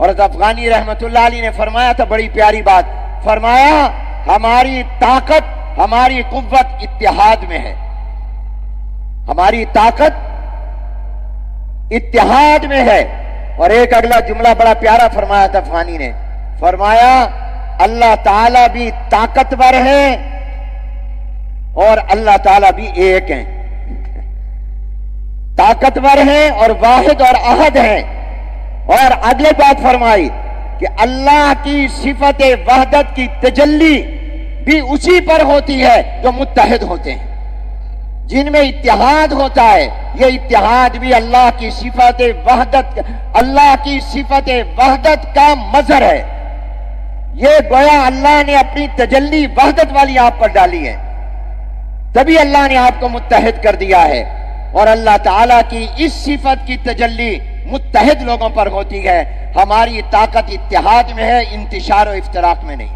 और अफगानी रहमतुल्लाह अलैह ने फरमाया था बड़ी प्यारी बात, फरमाया हमारी ताकत, हमारी कुव्वत इत्तेहाद में है, हमारी ताकत इत्तेहाद में है। और एक अगला जुमला बड़ा प्यारा फरमाया था अफगानी ने, फरमाया अल्लाह ताला भी ताकतवर है और अल्लाह ताला भी एक है, ताकतवर है और वाहिद और अहद है। और अगले बात फरमाई कि अल्लाह की सिफत वहदत की तजल्ली भी उसी पर होती है जो मुत्तहिद होते हैं, जिनमें इत्तेहाद होता है। यह इत्तेहाद भी अल्लाह की सिफत वहदत, अल्लाह की सिफत वहदत का मजहर है। यह गोया अल्लाह ने अपनी तजल्ली वहदत वाली आप पर डाली है, तभी अल्लाह ने आपको मुत्तहिद कर दिया है। और अल्लाह ताला की इस सिफत की तजल्ली मुत्तहिद लोगों पर होती है। हमारी ताकत इत्तेहाद में है, इंतिशार और इफ्तराक में नहीं।